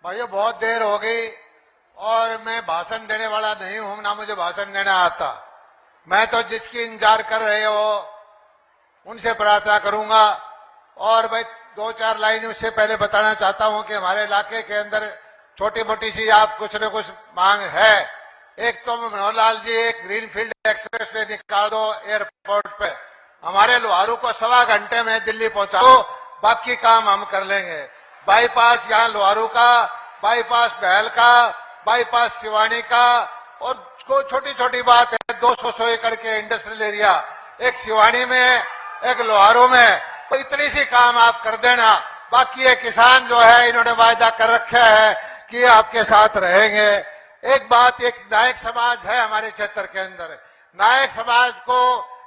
भाइयों बहुत देर हो गई और मैं भाषण देने वाला नहीं हूं, ना मुझे भाषण देना आता। मैं तो जिसकी इंतजार कर रहे हो उनसे प्रार्थना करूंगा। और भाई दो चार लाइन उससे पहले बताना चाहता हूं कि हमारे इलाके के अंदर छोटी मोटी सी आप कुछ न कुछ मांग है। एक तो मनोहर लाल जी एक ग्रीनफील्ड एक्सप्रेस वे निकाल दो एयरपोर्ट पे, हमारे लोहारू को 1.25 घंटे में दिल्ली पहुंचाओ, बाकी काम हम कर लेंगे। बाईपास यहाँ लोहारू का, बाईपास बहल का, बाईपास सिवानी का, और कोई छोटी छोटी बात है 200 एकड़ के इंडस्ट्रियल एरिया, एक सिवानी में एक लोहारू में, तो इतनी सी काम आप कर देना। बाकी ये किसान जो है इन्होंने वायदा कर रखा है कि आपके साथ रहेंगे। एक बात, एक नायक समाज है हमारे क्षेत्र के अंदर, नायक समाज को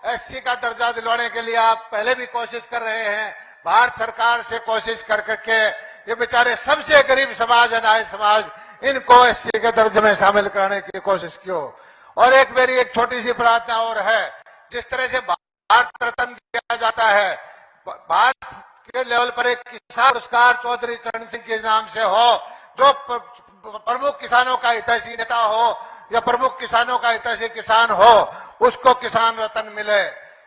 एससी का दर्जा दिलवाने के लिए आप पहले भी कोशिश कर रहे हैं, भारत सरकार से कोशिश कर करके ये बेचारे सबसे गरीब समाज है नायक समाज, इनको एससी के दर्जे में शामिल कराने की कोशिश की हो। और एक मेरी एक छोटी सी प्रार्थना और है, जिस तरह से भारत रत्न दिया जाता है, भारत के लेवल पर एक किसान पुरस्कार चौधरी चरण सिंह के नाम से हो, जो प्रमुख किसानों का हितैषी नेता हो या प्रमुख किसानों का हितैषी किसान हो, उसको किसान रत्न मिले।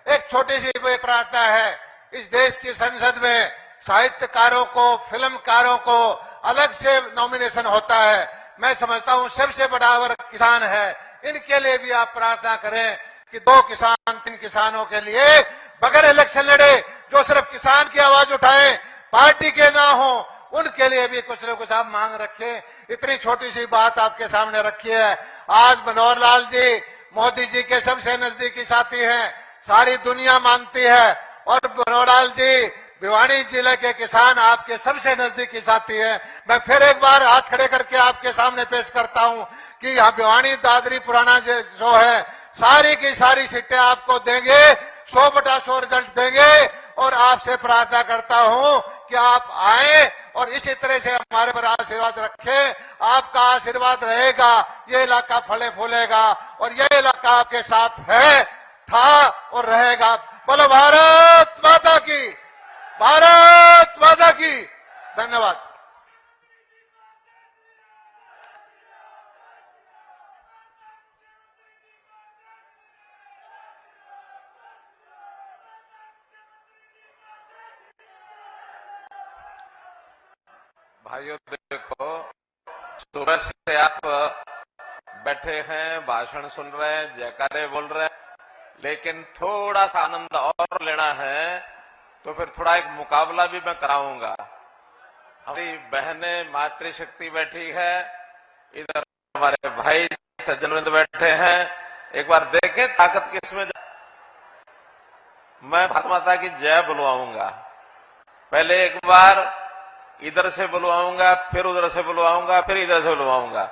एक छोटी सी प्रार्थना है, इस देश की संसद में साहित्यकारों को, फिल्मकारों को अलग से नॉमिनेशन होता है। मैं समझता हूं सबसे बड़ा वर्ग किसान है, इनके लिए भी आप प्रार्थना करें कि 2 किसान 3 किसानों के लिए बगैर इलेक्शन लड़े, जो सिर्फ किसान की आवाज उठाए, पार्टी के ना हो, उनके लिए भी कुछ न कुछ आप मांग रखें। इतनी छोटी सी बात आपके सामने रखी है। आज मनोहर लाल जी मोदी जी के सबसे नजदीकी साथी हैं, सारी दुनिया मानती है, और मनोहर लाल जी भिवानी जिले के किसान आपके सबसे नजदीकी साथी हैं। मैं फिर एक बार हाथ खड़े करके आपके सामने पेश करता हूं कि यहाँ भिवानी दादरी पुराना जो है, सारी की सारी सीटें आपको देंगे, 100/100 रिजल्ट देंगे। और आपसे प्रार्थना करता हूं कि आप आए और इसी तरह से हमारे पर आशीर्वाद रखें। आपका आशीर्वाद रहेगा, ये इलाका फले फूलेगा, और ये इलाका आपके साथ है, था और रहेगा। बोलो भारत माता की, भारत माता की। धन्यवाद। भाइयों देखो, सुबह से आप बैठे हैं, भाषण सुन रहे हैं, जयकारे बोल रहे हैं, लेकिन थोड़ा सा आनंद और लेना है तो फिर थोड़ा एक मुकाबला भी मैं कराऊंगा। हमारी बहनें मातृशक्ति बैठी है, इधर हमारे भाई सज्जनवृंद बैठे हैं, एक बार देखें ताकत किसमें। मैं भारत माता की जय बुलवाऊंगा, पहले एक बार इधर से बुलवाऊंगा, फिर उधर से बुलवाऊंगा, फिर इधर से बुलवाऊंगा।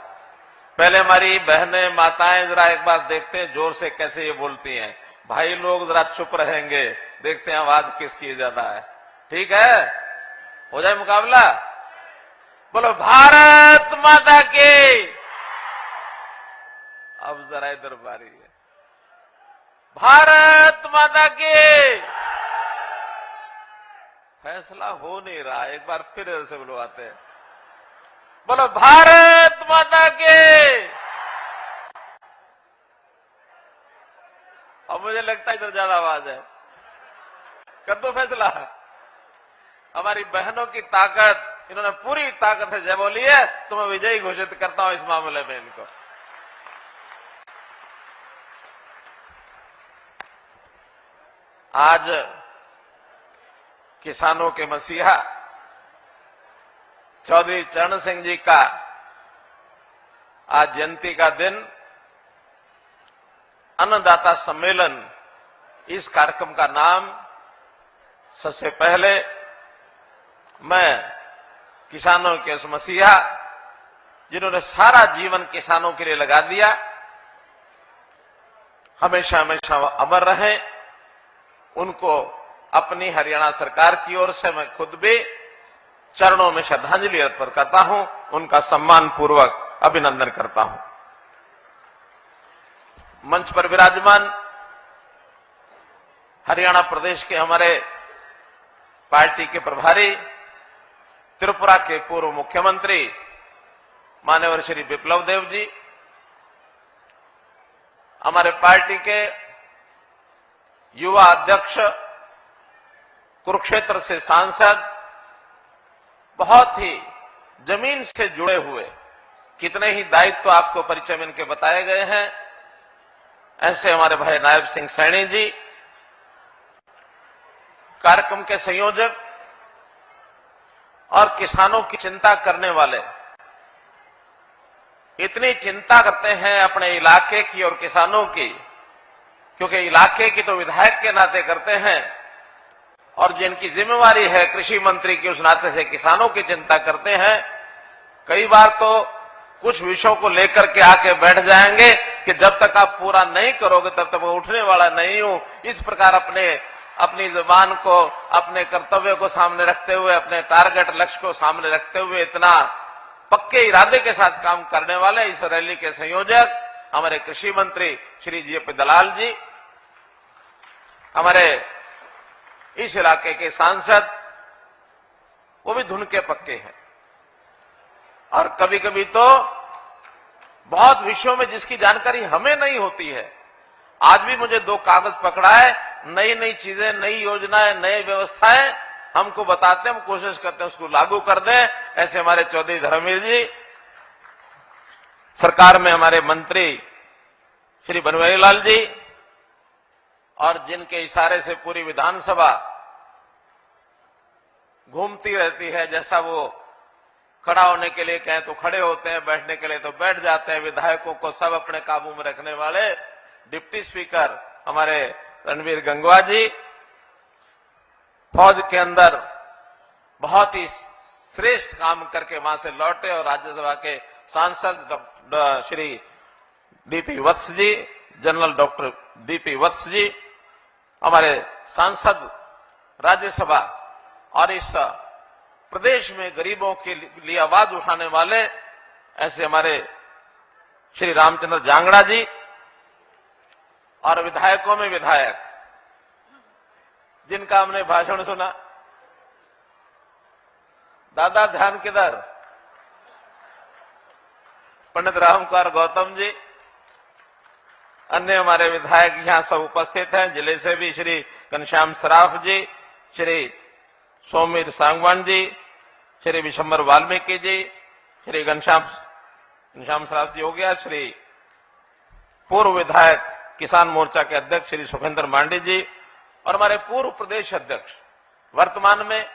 पहले हमारी बहनें माताएं जरा एक बार देखते हैं जोर से कैसे ये बोलती हैं। भाई लोग जरा चुप रहेंगे, देखते हैं आवाज किसकी ज्यादा है। ठीक है, हो जाए मुकाबला। बोलो भारत माता की। अब जरा इधर बारी है, भारत माता की। फैसला हो नहीं रहा, एक बार फिर इधर से बुलवाते हैं। बोलो भारत माता के। अब मुझे लगता है इधर ज्यादा आवाज है, कर दो फैसला। हमारी बहनों की ताकत, इन्होंने पूरी ताकत से जय बोली है, तो मैं विजयी घोषित करता हूं इस मामले में इनको। आज किसानों के मसीहा चौधरी चरण सिंह जी का आज जयंती का दिन, अन्नदाता सम्मेलन, इस कार्यक्रम का नाम सबसे पहले मैं किसानों के उस मसीहा जिन्होंने सारा जीवन किसानों के लिए लगा दिया, हमेशा हमेशा अमर रहें, उनको अपनी हरियाणा सरकार की ओर से मैं खुद भी चरणों में श्रद्धांजलि अर्पण करता हूं, उनका सम्मान पूर्वक अभिनंदन करता हूं। मंच पर विराजमान हरियाणा प्रदेश के हमारे पार्टी के प्रभारी, त्रिपुरा के पूर्व मुख्यमंत्री मान्यवर श्री विप्लव देव जी, हमारे पार्टी के युवा अध्यक्ष, कुरुक्षेत्र से सांसद, बहुत ही जमीन से जुड़े हुए, कितने ही दायित्व आपको परिचय में इनके बताए गए हैं, ऐसे हमारे भाई नायब सिंह सैनी जी, कार्यक्रम के संयोजक और किसानों की चिंता करने वाले, इतनी चिंता करते हैं अपने इलाके की और किसानों की, क्योंकि इलाके की तो विधायक के नाते करते हैं और जिनकी जिम्मेवारी है कृषि मंत्री की, उस नाते से किसानों की चिंता करते हैं। कई बार तो कुछ विषयों को लेकर के आके बैठ जाएंगे कि जब तक आप पूरा नहीं करोगे तब तक मैं उठने वाला नहीं हूं। इस प्रकार अपनी जुबान को, अपने कर्तव्य को सामने रखते हुए, अपने टारगेट लक्ष्य को सामने रखते हुए इतना पक्के इरादे के साथ काम करने वाले इस रैली के संयोजक हमारे कृषि मंत्री श्री जेपी दलाल जी, हमारे इस इलाके के सांसद, वो भी धुन के पक्के हैं। और कभी कभी तो बहुत विषयों में जिसकी जानकारी हमें नहीं होती है, आज भी मुझे 2 कागज पकड़ा है, नई नई चीजें, नई योजनाएं, नई व्यवस्थाएं हमको बताते हैं, हम कोशिश करते हैं उसको लागू कर दें। ऐसे हमारे चौधरी धर्मवीर जी, सरकार में हमारे मंत्री श्री बनवारी लाल जी, और जिनके इशारे से पूरी विधानसभा घूमती रहती है, जैसा वो खड़ा होने के लिए कहें तो खड़े होते हैं, बैठने के लिए तो बैठ जाते हैं, विधायकों को सब अपने काबू में रखने वाले डिप्टी स्पीकर हमारे रणवीर गंगवा जी, फौज के अंदर बहुत ही श्रेष्ठ काम करके वहां से लौटे और राज्यसभा के सांसद श्री डीपी वत्स जी, जनरल डॉक्टर डीपी वत्स जी, हमारे सांसद राज्यसभा और इस प्रदेश में गरीबों के लिए आवाज उठाने वाले ऐसे हमारे श्री रामचंद्र जांगड़ा जी, और विधायकों में विधायक जिनका हमने भाषण सुना, दादा ध्यान किधर, पंडित राम कुमार गौतम जी, अन्य हमारे विधायक यहां सब उपस्थित हैं, जिले से भी श्री घनश्याम सराफ जी, श्री सौमीर सांगवान जी, श्री विशंबर वाल्मीकि जी, श्री घनश्याम सराफ जी हो गया, श्री पूर्व विधायक किसान मोर्चा के अध्यक्ष श्री सुखेंद्र मांडी जी, और हमारे पूर्व प्रदेश अध्यक्ष, वर्तमान में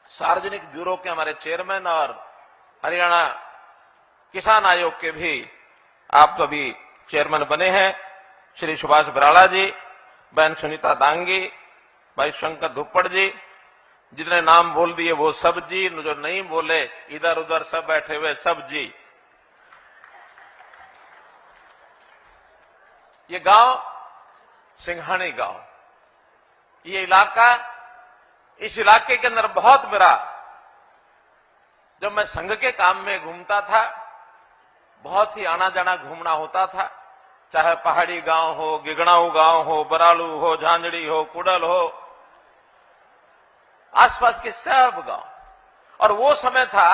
सार्वजनिक ब्यूरो के हमारे चेयरमैन और हरियाणा किसान आयोग के भी आप तो अभी चेयरमैन बने हैं, श्री सुभाष बराड़ा जी, बहन सुनीता दांगी, भाई शंकर धुप्पड़ जी, जितने नाम बोल दिए वो सब जी, जो नहीं बोले इधर उधर सब बैठे हुए सब जी। ये गांव सिंघानी गांव, ये इलाका, इस इलाके के अंदर बहुत मेरा, जब मैं संघ के काम में घूमता था, बहुत ही आना जाना घूमना होता था, चाहे पहाड़ी गांव हो, गिगड़ाऊ गांव हो, बरालू हो, झांझड़ी हो, कुडल हो, आसपास के सब गांव। और वो समय था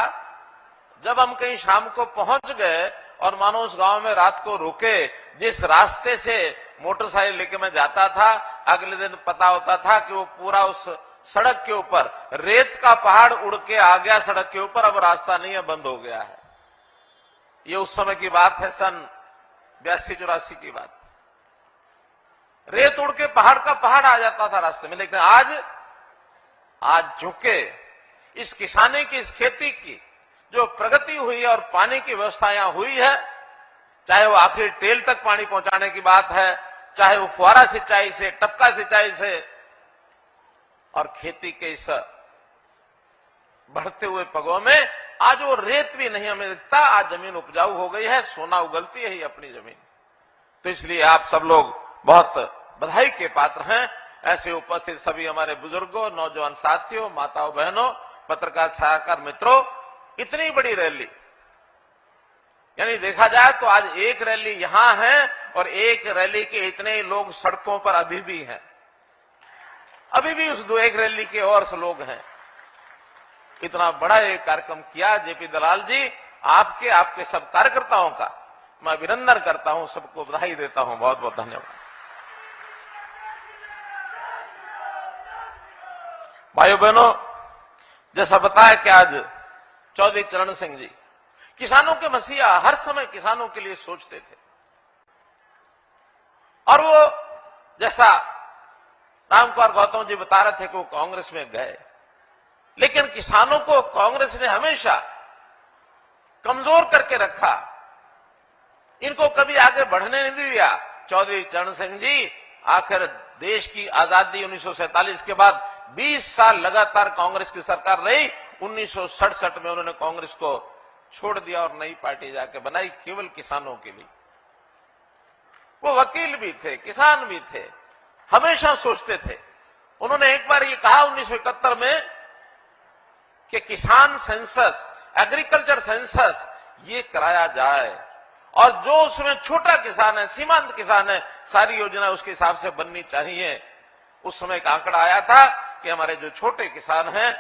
जब हम कहीं शाम को पहुंच गए और मानो उस गांव में रात को रुके, जिस रास्ते से मोटरसाइकिल लेके मैं जाता था, अगले दिन पता होता था कि वो पूरा उस सड़क के ऊपर रेत का पहाड़ उड़ के आ गया सड़क के ऊपर, अब रास्ता नहीं है, बंद हो गया है। ये उस समय की बात है, सन 82-84 की बात। रेत उड़ के पहाड़ का पहाड़ आ जाता था रास्ते में। लेकिन आज चूंकि इस किसानी की, इस खेती की जो प्रगति हुई है और पानी की व्यवस्था यहां हुई है, चाहे वो आखिरी टेल तक पानी पहुंचाने की बात है, चाहे वो फुहारा सिंचाई से, टपका सिंचाई से, और खेती के इस बढ़ते हुए पगों में आज वो रेत भी नहीं हमें दिखता। आज जमीन उपजाऊ हो गई है, सोना उगलती है ही अपनी जमीन। तो इसलिए आप सब लोग बहुत बधाई के पात्र हैं। ऐसे उपस्थित सभी हमारे बुजुर्गों, नौजवान साथियों, माताओं बहनों, पत्रकार छायाकार मित्रों, इतनी बड़ी रैली, यानी देखा जाए तो आज एक रैली यहां है और एक रैली के इतने लोग सड़कों पर अभी भी हैं, अभी भी उस एक रैली के और लोग हैं। इतना बड़ा एक कार्यक्रम किया जेपी दलाल जी, आपके आपके सब कार्यकर्ताओं का मैं अभिनंदन करता हूं, सबको बधाई देता हूं। बहुत बहुत धन्यवाद। भाइयों बहनों, जैसा बताया कि आज चौधरी चरण सिंह जी किसानों के मसीहा, हर समय किसानों के लिए सोचते थे। और वो जैसा रामकुमार गौतम जी बता रहे थे कि वो कांग्रेस में गए, लेकिन किसानों को कांग्रेस ने हमेशा कमजोर करके रखा, इनको कभी आगे बढ़ने नहीं दिया। चौधरी चरण सिंह जी आखिर देश की आजादी 1947 के बाद 20 साल लगातार कांग्रेस की सरकार रही। 1967 में उन्होंने कांग्रेस को छोड़ दिया और नई पार्टी जाके बनाई केवल किसानों के लिए। वो वकील भी थे, किसान भी थे, हमेशा सोचते थे। उन्होंने एक बार ये कहा 1971 में कि किसान सेंसस, एग्रीकल्चर सेंसस ये कराया जाए और जो उसमें छोटा किसान है, सीमांत किसान है, सारी योजना उसके हिसाब से बननी चाहिए। उस समय एक आंकड़ा आया था कि हमारे जो छोटे किसान हैं,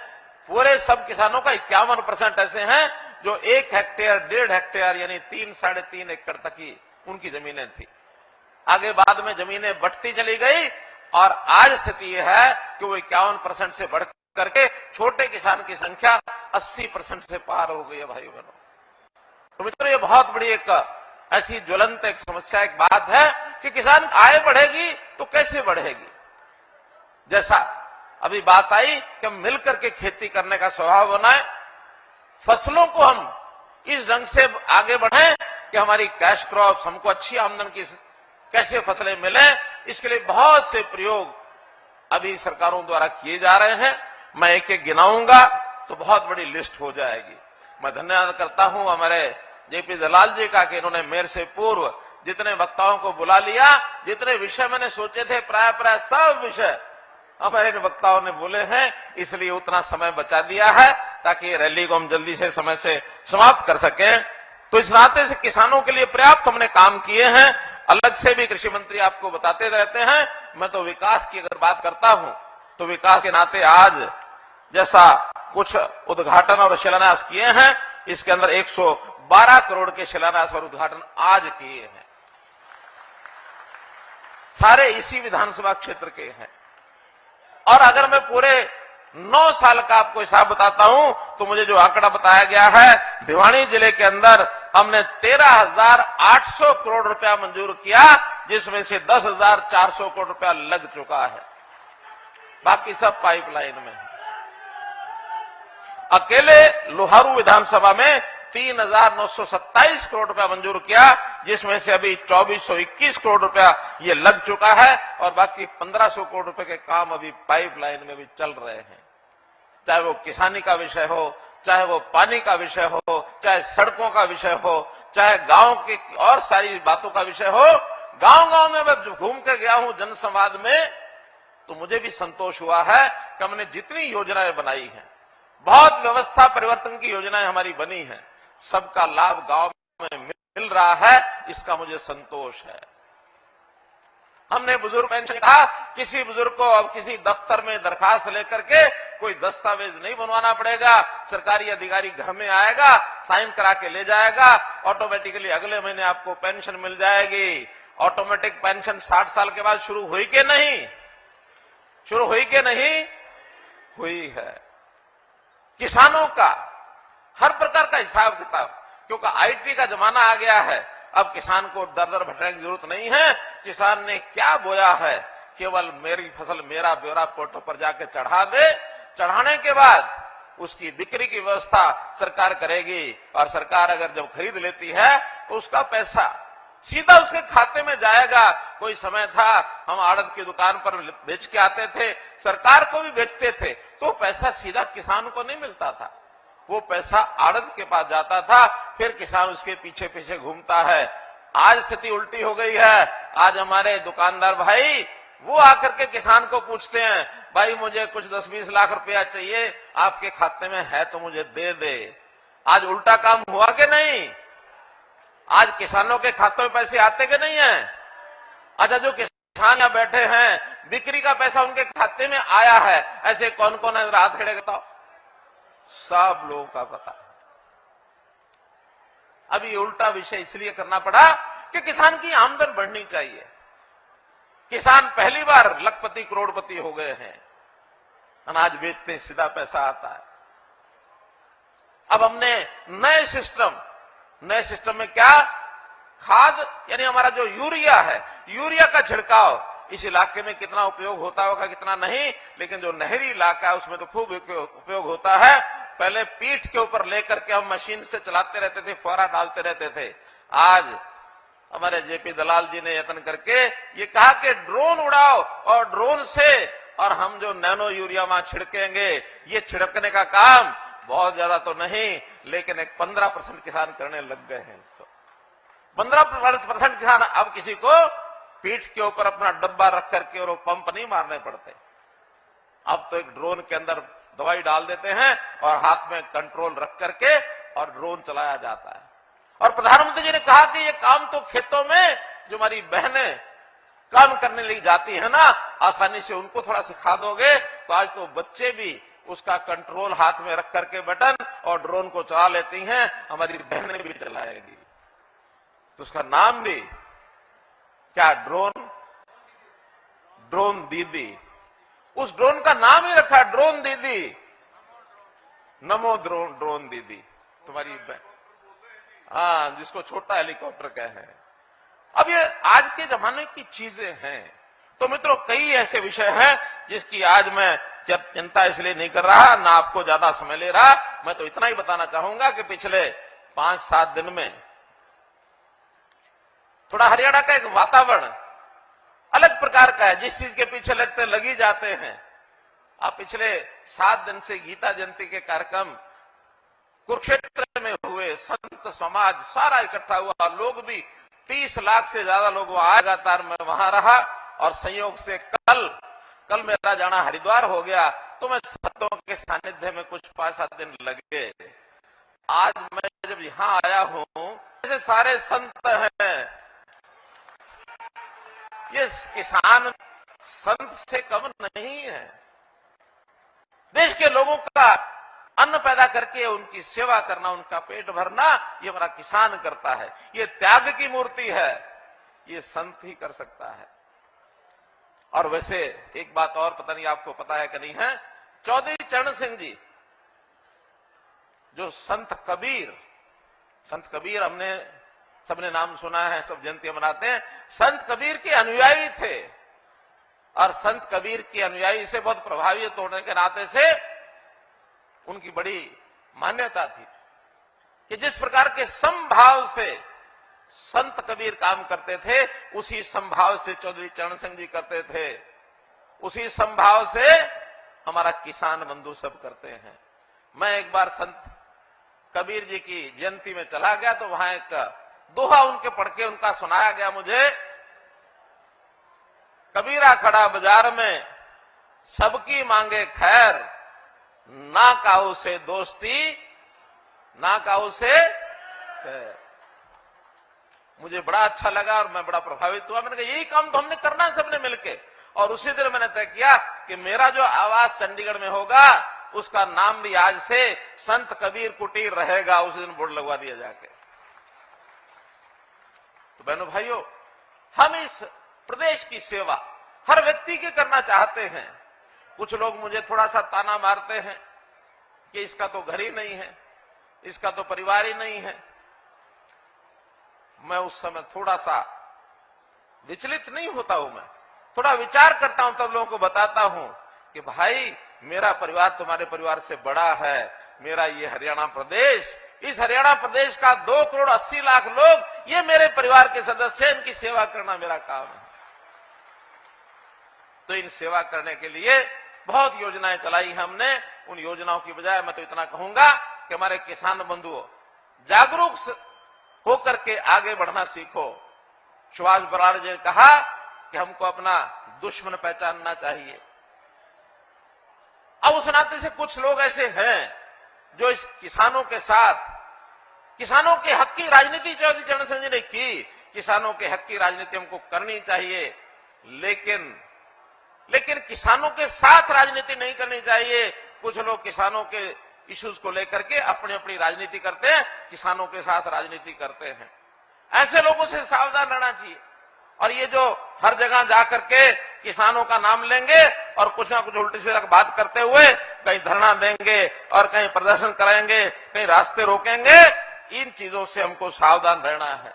पूरे सब किसानों का 51% ऐसे हैं जो 1 हेक्टेयर, 1.5 हेक्टेयर यानी 3, 3.5 एकड़ तक ही उनकी जमीनें थी। आगे बाद में जमीनें बढ़ती चली गई और आज स्थिति यह है कि वो 51% से बढ़ करके छोटे किसान की संख्या 80% से पार हो गई है। भाइयों बहनों, तो मित्रों, ये बहुत बड़ी एक ऐसी ज्वलंत एक समस्या, एक बात है कि किसान आय बढ़ेगी तो कैसे बढ़ेगी। जैसा अभी बात आई कि हम मिलकर के खेती करने का स्वभाव बनाए, फसलों को हम इस ढंग से आगे बढ़ाएं कि हमारी कैश क्रॉप्स, हमको अच्छी आमदन की कैसे फसलें मिले, इसके लिए बहुत से प्रयोग अभी सरकारों द्वारा किए जा रहे हैं। मैं एक एक गिनाऊंगा तो बहुत बड़ी लिस्ट हो जाएगी। मैं धन्यवाद करता हूं हमारे जेपी दलाल जी का कि इन्होंने मेरे से पूर्व जितने वक्ताओं को बुला लिया, जितने विषय मैंने सोचे थे प्राय सब विषय हमारे वक्ताओं ने बोले हैं, इसलिए उतना समय बचा दिया है ताकि रैली को हम जल्दी से समय से समाप्त कर सकें। तो इस नाते से किसानों के लिए पर्याप्त हमने काम किए हैं। अलग से भी कृषि मंत्री आपको बताते रहते हैं। मैं तो विकास की अगर बात करता हूं तो विकास के नाते आज जैसा कुछ उद्घाटन और शिलान्यास किए हैं, इसके अंदर 112 करोड़ के शिलान्यास और उद्घाटन आज किए हैं, सारे इसी विधानसभा क्षेत्र के हैं। और अगर मैं पूरे 9 साल का आपको हिसाब बताता हूं तो मुझे जो आंकड़ा बताया गया है, भिवानी जिले के अंदर हमने 13,800 करोड़ रुपया मंजूर किया, जिसमें से 10,400 करोड़ रुपया लग चुका है, बाकी सब पाइपलाइन में है। अकेले लोहारू विधानसभा में 3,927 करोड़ रुपया मंजूर किया, जिसमें से अभी 2,421 करोड़ रुपया ये लग चुका है और बाकी 1,500 करोड़ रुपए के काम अभी पाइपलाइन में भी चल रहे हैं। चाहे वो किसानी का विषय हो, चाहे वो पानी का विषय हो, चाहे सड़कों का विषय हो, चाहे गांव की और सारी बातों का विषय हो। गांव-गांव में मैं घूम कर गया हूं जनसंवाद में, तो मुझे भी संतोष हुआ है कि हमने जितनी योजनाएं बनाई हैं, बहुत व्यवस्था परिवर्तन की योजनाएं हमारी बनी हैं, सबका लाभ गांव में मिल रहा है, इसका मुझे संतोष है। हमने बुजुर्ग पेंशन कहा, किसी बुजुर्ग को अब किसी दफ्तर में दरखास्त लेकर के कोई दस्तावेज नहीं बनवाना पड़ेगा। सरकारी अधिकारी घर में आएगा, साइन करा के ले जाएगा, ऑटोमेटिकली अगले महीने आपको पेंशन मिल जाएगी। ऑटोमेटिक पेंशन 60 साल के बाद शुरू हुई कि नहीं? शुरू हुई कि नहीं हुई है। किसानों का हर प्रकार का हिसाब किताब, क्योंकि आईटी का जमाना आ गया है, अब किसान को दर भटकने की जरूरत नहीं है। किसान ने क्या बोया है, केवल मेरी फसल मेरा ब्यौरा पोर्टल पर जाके चढ़ा दे, चढ़ाने के बाद उसकी बिक्री की व्यवस्था सरकार करेगी और सरकार अगर जब खरीद लेती है तो उसका पैसा सीधा उसके खाते में जाएगा। कोई समय था हम आड़त की दुकान पर बेच के आते थे, सरकार को भी बेचते थे, तो पैसा सीधा किसान को नहीं मिलता था, वो पैसा आड़त के पास जाता था, फिर किसान उसके पीछे पीछे घूमता है। आज स्थिति उल्टी हो गई है। आज हमारे दुकानदार भाई वो आकर के किसान को पूछते हैं, भाई मुझे कुछ 10-20 लाख रुपया चाहिए, आपके खाते में है तो मुझे दे दे। आज उल्टा काम हुआ कि नहीं? आज किसानों के खातों में पैसे आते कि नहीं है? अच्छा, जो किसान यहां बैठे हैं, बिक्री का पैसा उनके खाते में आया है, ऐसे कौन कौन है? हाथ खड़े बताओ। सब लोगों का पता है। अब ये उल्टा विषय इसलिए करना पड़ा कि किसान की आमदन बढ़नी चाहिए। किसान पहली बार लखपति करोड़पति हो गए हैं, अनाज बेचते हैं, सीधा पैसा आता है। अब हमने नए सिस्टम में क्या, खाद यानी हमारा जो यूरिया है, यूरिया का छिड़काव इस इलाके में कितना उपयोग होता होगा कितना नहीं, लेकिन जो नहरी इलाका है उसमें तो खूब उपयोग होता है। पहले पीठ के ऊपर लेकर के हम मशीन से चलाते रहते थे, फौरा डालते रहते थे। आज हमारे जेपी दलाल जी ने यत्न करके ये कहा कि ड्रोन उड़ाओ और ड्रोन से और हम जो नैनो यूरिया वहां छिड़केंगे, ये छिड़कने का काम बहुत ज्यादा तो नहीं, लेकिन एक 15% किसान करने लग गए हैं इसको। 15% किसान अब किसी को पीठ के ऊपर अपना डब्बा रख करके और वो पंप नहीं मारने पड़ते। अब तो एक ड्रोन के अंदर दवाई डाल देते हैं और हाथ में कंट्रोल रख करके और ड्रोन चलाया जाता है। और प्रधानमंत्री जी ने कहा कि ये काम तो खेतों में जो हमारी बहनें काम करने लिए जाती है ना, आसानी से उनको थोड़ा सिखा दोगे तो आज तो बच्चे भी उसका कंट्रोल हाथ में रख करके बटन और ड्रोन को चला लेती हैं, हमारी बहनें भी चलाएगी। तो उसका नाम भी क्या, ड्रोन दीदी। उस ड्रोन का नाम ही रखा ड्रोन दीदी, नमो ड्रोन दीदी तुम्हारी बहन, हाँ, जिसको छोटा हेलीकॉप्टर कहे हैं। अब ये आज के जमाने की चीजें हैं। तो मित्रों, कई ऐसे विषय हैं जिसकी आज मैं चिंता इसलिए नहीं कर रहा, ना आपको ज्यादा समय ले रहा। मैं तो इतना ही बताना चाहूंगा कि पिछले 5-7 दिन में थोड़ा हरियाणा का एक वातावरण अलग प्रकार का है। जिस चीज के पीछे लगते लगी जाते हैं। अब पिछले 7 दिन से गीता जयंती के कार्यक्रम कुरुक्षेत्र में हुए, संत समाज सारा इकट्ठा हुआ, लोग भी 30 लाख से ज्यादा लोग वहां आए। लगातार मैं वहां रहा और संयोग से कल मेरा जाना हरिद्वार हो गया, तो मैं संतों के सानिध्य में कुछ 5-7 दिन लगे। आज मैं जब यहां आया हूं, ऐसे सारे संत हैं, ये किसान संत से कम नहीं है। देश के लोगों का अन्न पैदा करके उनकी सेवा करना, उनका पेट भरना, ये हमारा किसान करता है। ये त्याग की मूर्ति है, ये संत ही कर सकता है। और वैसे एक बात और, पता नहीं आपको पता है कि नहीं है, चौधरी चरण सिंह जी, जो संत कबीर हमने सबने नाम सुना है, सब जयंती मनाते हैं, संत कबीर के अनुयायी थे। और संत कबीर के अनुयायी से बहुत प्रभावित होने के नाते से उनकी बड़ी मान्यता थी कि जिस प्रकार के समभाव से संत कबीर काम करते थे, उसी समभाव से चौधरी चरण सिंह जी करते थे, उसी समभाव से हमारा किसान बंधु सब करते हैं। मैं एक बार संत कबीर जी की जयंती में चला गया, तो वहां एक दोहा उनके पढ़ के उनका सुनाया गया मुझे। कबीरा खड़ा बाजार में, सबकी मांगे खैर, ना काऊ से दोस्ती, ना काऊ से खैर। मुझे बड़ा अच्छा लगा और मैं बड़ा प्रभावित हुआ। मैंने कहा यही काम तो हमने करना है सबने मिलके। और उसी दिन मैंने तय किया कि मेरा जो आवास चंडीगढ़ में होगा, उसका नाम भी आज से संत कबीर कुटीर रहेगा। उसी दिन बोर्ड लगवा दिया जाके। तो बहनों भाइयों, हम इस प्रदेश की सेवा हर व्यक्ति के करना चाहते हैं। कुछ लोग मुझे थोड़ा सा ताना मारते हैं कि इसका तो घर ही नहीं है, इसका तो परिवार ही नहीं है। मैं उस समय थोड़ा सा विचलित नहीं होता हूं, मैं थोड़ा विचार करता हूं, तब लोगों को बताता हूं कि भाई मेरा परिवार तुम्हारे परिवार से बड़ा है। मेरा ये हरियाणा प्रदेश, इस हरियाणा प्रदेश का 2,80,00,000 लोग, ये मेरे परिवार के सदस्य हैं, इनकी सेवा करना मेरा काम है। तो इन सेवा करने के लिए बहुत योजनाएं चलाई हमने। उन योजनाओं की बजाय मैं तो इतना कहूंगा कि हमारे किसान बंधुओं, जागरूक होकर के आगे बढ़ना सीखो। सुभाष बराड़ जी ने कहा कि हमको अपना दुश्मन पहचानना चाहिए। अब उस नाते से कुछ लोग ऐसे हैं जो इस किसानों के साथ, किसानों के हक की राजनीति चौधरी चरण सिंह जी ने की, किसानों के हक की राजनीति हमको करनी चाहिए, लेकिन किसानों के साथ राजनीति नहीं करनी चाहिए। कुछ लोग किसानों के इश्यूज को लेकर के अपनी अपनी राजनीति करते हैं, किसानों के साथ राजनीति करते हैं। ऐसे लोगों से सावधान रहना चाहिए। और ये जो हर जगह जाकर के किसानों का नाम लेंगे और कुछ ना कुछ उल्टी सीधी बात करते हुए कहीं धरना देंगे और कहीं प्रदर्शन कराएंगे, कहीं रास्ते रोकेंगे, इन चीजों से हमको सावधान रहना है।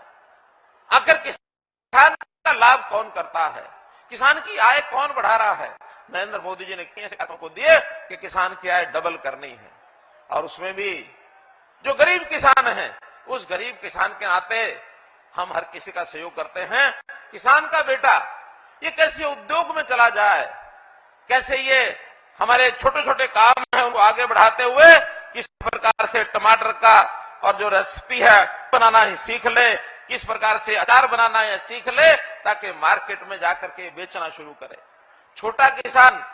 आखिर किसान का लाभ कौन करता है, किसान की आय कौन बढ़ा रहा है? नरेंद्र मोदी जी ने ऐसे बातों को दिए कि किसान की आय डबल करनी है। और उसमें भी जो गरीब किसान है, उस गरीब किसान के नाते हम हर किसी का सहयोग करते हैं। किसान का बेटा ये कैसे उद्योग में चला जाए, कैसे ये हमारे छोटे छोटे काम हैं उनको आगे बढ़ाते हुए किस प्रकार से टमाटर का और जो रेसिपी है बनाना ही सीख ले, किस प्रकार से अचार बनाना है सीख ले, ताकि मार्केट में जाकर के बेचना शुरू करे। छोटा किसान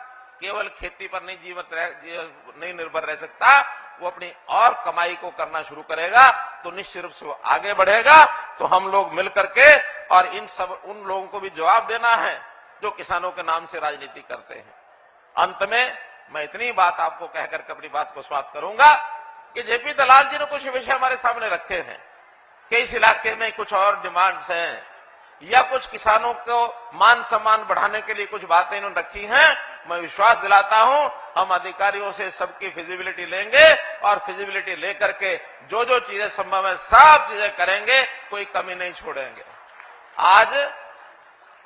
केवल खेती पर नहीं निर्भर रह सकता, वो अपनी और कमाई को करना शुरू करेगा तो निश्चित रूप से वो आगे बढ़ेगा। तो हम लोग मिलकर के और उन लोगों को भी जवाब देना है जो किसानों के नाम से राजनीति करते हैं। अंत में मैं इतनी बात आपको कहकर के अपनी बात को समाप्त करूंगा कि जेपी दलाल जी ने कुछ विषय हमारे सामने रखे हैं कि इस इलाके में कुछ और डिमांड्स हैं या कुछ किसानों को मान सम्मान बढ़ाने के लिए कुछ बातें इन्होंने रखी हैं। मैं विश्वास दिलाता हूं हम अधिकारियों से सबकी फिजिबिलिटी लेंगे और फिजिबिलिटी लेकर के जो जो चीजें संभव है सब चीजें करेंगे, कोई कमी नहीं छोड़ेंगे। आज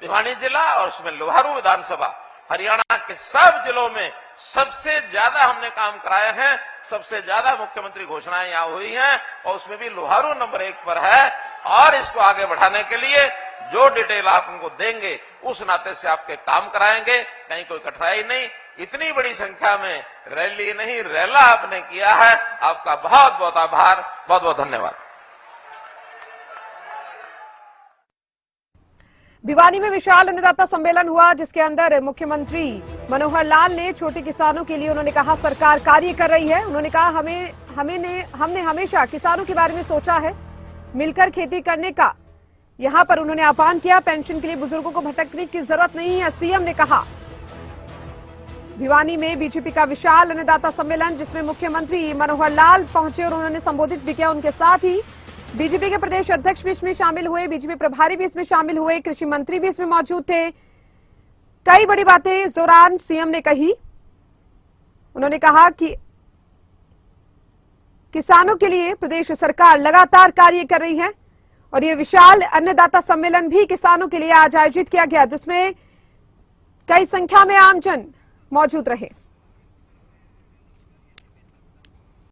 भिवानी जिला और उसमें लोहारू विधानसभा हरियाणा के सब जिलों में सबसे ज्यादा हमने काम कराए हैं, सबसे ज्यादा मुख्यमंत्री घोषणाएं यहां हुई हैं और उसमें भी लोहारू नंबर 1 पर है। और इसको आगे बढ़ाने के लिए जो डिटेल आप उनको देंगे उस नाते से आपके काम कराएंगे, कहीं कोई कठिनाई नहीं। इतनी बड़ी संख्या में रैली नहीं रैला आपने किया है, आपका बहुत बहुत आभार, बहुत बहुत धन्यवाद। भिवानी में विशाल अन्नदाता सम्मेलन हुआ जिसके अंदर मुख्यमंत्री मनोहर लाल ने छोटे किसानों के लिए उन्होंने कहा सरकार कार्य कर रही है। उन्होंने कहा हमने हमेशा किसानों के बारे में सोचा है, मिलकर खेती करने का यहां पर उन्होंने आह्वान किया। पेंशन के लिए बुजुर्गों को भटकने की जरूरत नहीं है, सीएम ने कहा। भिवानी में बीजेपी का विशाल अन्नदाता सम्मेलन जिसमें मुख्यमंत्री मनोहर लाल पहुंचे और उन्होंने संबोधित भी किया। उनके साथ ही बीजेपी के प्रदेश अध्यक्ष भी इसमें शामिल हुए, बीजेपी प्रभारी भी इसमें शामिल हुए, कृषि मंत्री भी इसमें मौजूद थे। कई बड़ी बातें इस दौरान सीएम ने कही। उन्होंने कहा कि किसानों के लिए प्रदेश सरकार लगातार कार्य कर रही है और ये विशाल अन्नदाता सम्मेलन भी किसानों के लिए आज आयोजित किया गया जिसमें कई संख्या में आमजन मौजूद रहे।